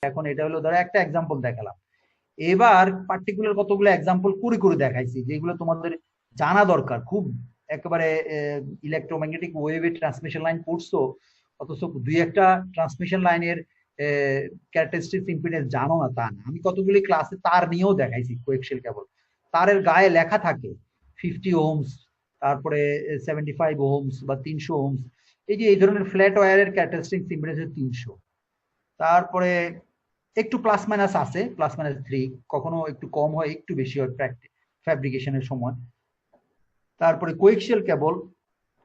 এখন এটা হলো ধরো একটা এক্সাম্পল দেখালাম। এবার পার্টিকুলার কতগুলো এক্সাম্পল করে করে দেখাইছি যেগুলো তোমাদের জানা দরকার খুব। একেবারে ইলেকট্রোম্যাগনেটিক ওয়েভে ট্রান্সমিশন লাইন পড়ছো, অথচ দুই একটা ট্রান্সমিশন লাইনের ক্যারেক্টারিস্টিক্স ইম্পিডেন্স জানো না তা না। আমি কতগুলি ক্লাসে তার নিয়েও দেখাইছি, কোয়েক্সিয়াল কেবল তারের গায়ে লেখা থাকে 50 ওহমস, তারপরে 75 ওহমস বা 300 ওহমস। এই যে এই ধরনের ফ্ল্যাট ওয়্যারের ক্যারেক্টারিস্টিক্স ইম্পিডেন্স 300। তারপরে একটু প্লাস মাইনাস আছে, প্লাস মাইনাস 3, কখনো একটু কম হয় একটু বেশি হয় ফ্যাব্রিকেশনের সময়। তারপরে কোয়েক্সিয়াল কেবল,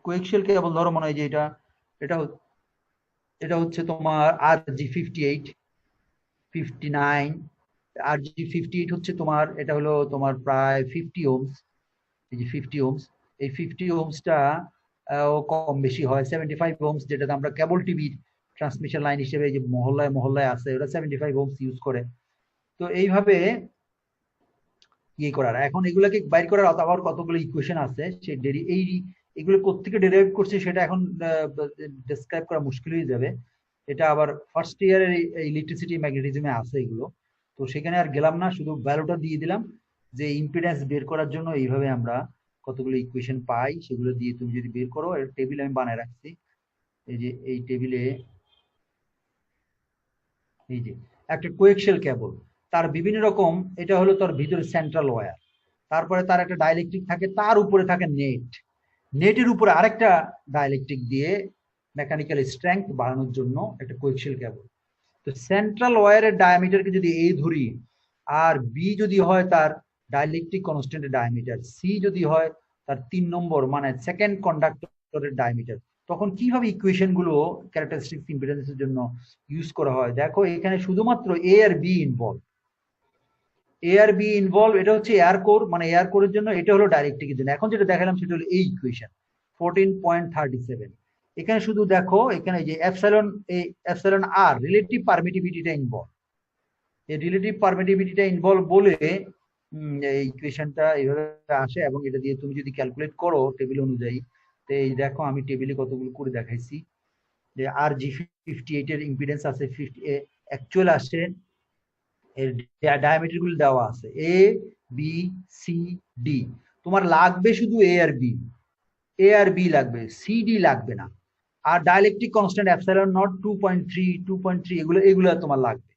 কোয়েক্সিয়াল কেবল ধরো মনে হয় যে এটা এটা হচ্ছে তোমার RG58, 59। RG58 হচ্ছে তোমার, এটা হলো তোমার প্রায় 50 ওহমস। এই যে 50 ওহমস, এই 50 ওহমসটা কম বেশি হয়। 75 ওহমস যেটাতে আমরা কেবল টিভির ট্রান্সমিশন লাইন হিসেবে যে মহল্লায় মহল্লায় আছে, ওটা 75 ওহমস ইউজ করে। তো এইভাবে ইয়ে করার, এখন এগুলোকে বাইর করার আবার কতগুলো ইকুয়েশন আছে, সেই এই এগুলো কোত্থেকে ডেরাইভ করছে সেটা এখন ডেসক্রাইব করা মুশকিল হয়ে যাবে। এটা আবার ফার্স্ট ইয়ারের ইলেকট্রিসিটি ম্যাগনেটিজমে আছে এগুলো, তো সেখানে আর গেলাম না, শুধু ভ্যালুটা দিয়ে দিলাম যে ইম্পিডেন্স বের করার জন্য এইভাবে আমরা কতগুলো ইকুয়েশন পাই, সেগুলো দিয়ে তুমি যদি বের করো। এর টেবিল আমি বানায় রাখছি, এই যে এই টেবিলে। এই যে একটা কোয়েক্সিয়াল কেবল, তার বিভিন্ন রকম, এটা হলো তার ভিতরে সেন্ট্রাল ওয়্যার, তারপরে তার একটা ডাইলেকট্রিক থাকে, তার উপরে থাকে নেট, নেটের উপরে আরেকটা ডাইলেকট্রিক দিয়ে মেকানিক্যাল স্ট্রেংথ বাড়ানোর জন্য একটা কোয়েক্সিয়াল কেবল। তো সেন্ট্রাল ওয়্যারের ডায়ামিটারকে যদি এ ধরি, আর বি যদি হয় তার ডাইলেকট্রিক কনস্ট্যান্টের ডায়ামিটার, সি যদি হয় তার 3 নম্বর মানে সেকেন্ড কন্ডাক্টরের ডায়ামিটার, তখন কিভাবে ইকুয়েশন গুলো ক্যারেক্টারিস্টিক ইম্পিডেন্সের জন্য ইউজ করা হয়। দেখো এখানে শুধুমাত্র এ আর বি ইনভলভ, এ আর বি ইনভলভ। এটা হচ্ছে এয়ার কোর, মানে এয়ার কোরের জন্য এটা হলো ডাইরেক্ট্রিকের জন্য। এখন যেটা দেখালাম সেটা হলো এই ইকুয়েশন 14.37। এখানে শুধু দেখো, এখানে যে এপসাইলন, এই এপসাইলন আর রিলেটিভ পারমিটিভিটিটা ইনভলভ, এই রিলেটিভ পারমিটিভিটিটা ইনভলভ বলে এই ইকুয়েশনটা এইভাবে আসে। এবং এটা দিয়ে তুমি যদি ক্যালকুলেট করো টেবিল অনুযায়ী, তো এই দেখো আমি টেবিলে কতগুলো করে দেখাইছি যে RG58 এর ইম্পিডেন্স আছে 50, অ্যাকচুয়াল আসে এর ডায়ামিটার গুলো দেওয়া আছে এ বি সি ডি। তোমার লাগবে শুধু এ আর বি, এ আর বি লাগবে, সি ডি লাগবে না। আর ডাইলেকট্রিক কনস্ট্যান্ট এপসাইলন নট 2.3, 2.3 এগুলো এগুলো তোমার লাগবে।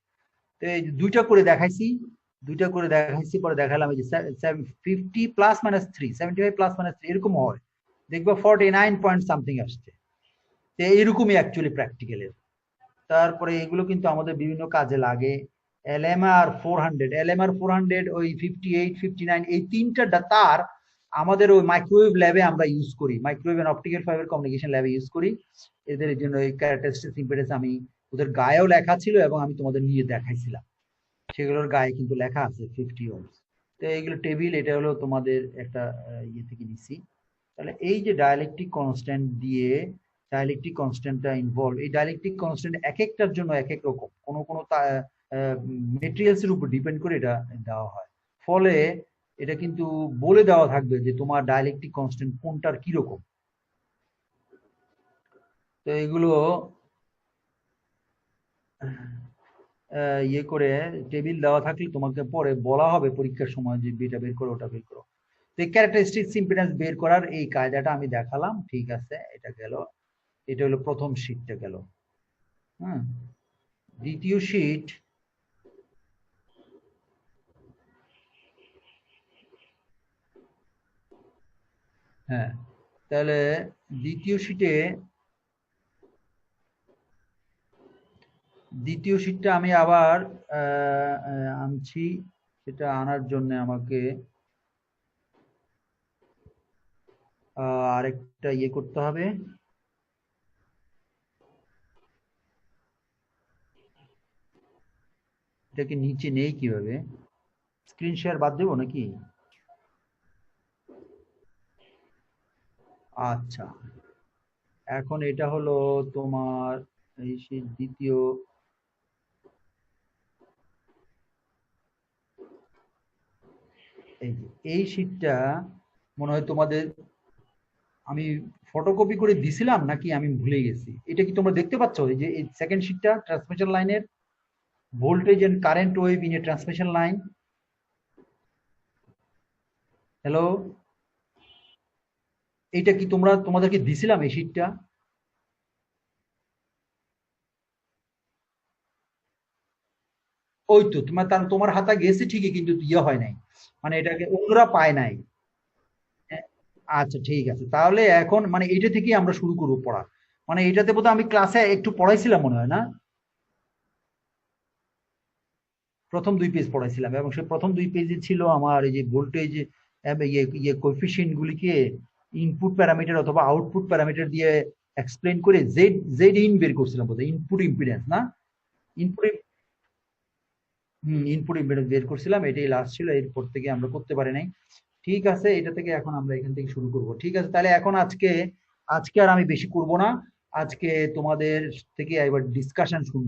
তো এই দুইটা করে দেখাইছি, দুইটা করে দেখাইছি, পরে দেখালাম এই যে 50 প্লাস মাইনাস 3, 75 প্লাস মাইনাস 3 এরকম হয়, দেখবো 49 পয়েন্ট সামথিং আসছে। তো এরকমই অ্যাকচুয়ালি প্র্যাকটিক্যালের। তারপরে এগুলো কিন্তু আমাদের বিভিন্ন কাজে লাগে। LMR400, ওই 58, 59, এই তিনটা তার আমাদের ওই মাইক্রোওয়েভ ল্যাবে আমরা ইউজ করি, microwave and optical fiber communication ল্যাবে ইউজ করি। এদের জন্য এই ক্যারেক্টারিস্টিক ইম্পিডেন্স আমি ওদের গায়েও লেখা ছিল এবং আমি তোমাদের নিয়ে দেখাইছিলাম, সেগুলোর গায়ে কিন্তু লেখা আছে 50 ওহমস। তো এইগুলো টেবিল, এটা হলো তোমাদের একটা ইয়ে থেকে নিছি। তাহলে এই যে ডাইলেকট্রিক কনস্ট্যান্ট দিয়ে, ডাইলেকট্রিক কনস্ট্যান্টটা ইনভলভ, এই ডাইলেকট্রিক কনস্ট্যান্ট এক একটার জন্য এক এক রকম, কোনো কোনো মেটেরিয়ালস এর উপর ডিপেন্ড করে এটা দেওয়া হয়। ফলে এটা কিন্তু বলে দেওয়া থাকবে যে তোমার ডাইলেকট্রিক কনস্ট্যান্ট কোনটার কিরকম। তো এগুলো ইয়ে করে টেবিল দেওয়া থাকলে তোমাকে পরে বলা হবে পরীক্ষার সময় যে এটা বের করো ওটা বের করো। তো ক্যারেক্টারিস্টিক ইম্পিডেন্স বের করার এই কায়দাটা আমি দেখালাম, ঠিক আছে, এটা গেল। এটা হলো প্রথম শীটটা গেল। হ্যাঁ, দ্বিতীয় শীট, হ্যাঁ, তাহলে দ্বিতীয় শীটে, দ্বিতীয় শীটটা আমি আবার আনছি। সেটা আনার জন্য আমাকে আরেকটা ইয়ে করতে হবে। এটাকে নিচে নেই কিভাবে, স্ক্রিন শেয়ার বাদ দেবো নাকি? আচ্ছা, এখন এটা হলো তোমার এই শীট দ্বিতীয়। এই যে এই শীটটা মনে হয় তোমাদের আমি ফটোকপি করে দিছিলাম নাকি আমি ভুলে গেছি। এটা কি তোমরা দেখতে পাচ্ছ? এই যে এই সেকেন্ড শীটটা ট্রান্সমিশন লাইনের voltage and current wave in a transmission line. Hello, এইটা কি তোমাদেরকে দিছিলাম এই শীটটা? ওই তো তোমার হাতে গেছে ঠিকই, কিন্তু ইয়ে হয় নাই, মানে এটাকে অন্যরা পায় নাই। হ্যাঁ, আচ্ছা ঠিক আছে, তাহলে এখন মানে এইটা থেকেই আমরা শুরু করবো পড়া। মানে এটাতে বোধহয় আমি ক্লাসে একটু পড়াইছিলাম মনে হয়, না? প্রথম 2 পেজ পড়াইছিলাম, এবং সেই প্রথম 2 পেজে ছিল আমার এই যে ভোল্টেজ ইয়ে ইয়ে কোএফিসিয়েন্ট গুলিকে ইনপুট প্যারামিটার অথবা আউটপুট প্যারামিটার দিয়ে এক্সপ্লেন করে জেড জেড ইন বের করছিলাম বোধহয়, ইনপুট ইম্পিডেন্স না? ইনপুট ইনপুট ইম্পিডেন্স বের করছিলাম, এটাই লাস্ট ছিল, এরপর থেকে আমরা করতে পারি নাই। ঠিক আছে, এটা থেকে এখন আমরা এখান থেকে শুরু করব। ঠিক আছে, তাহলে এখন আজকে আজকে আর আমি বেশি করব না। আজকে তোমাদের থেকে এবার ডিসকাশন শুনবো।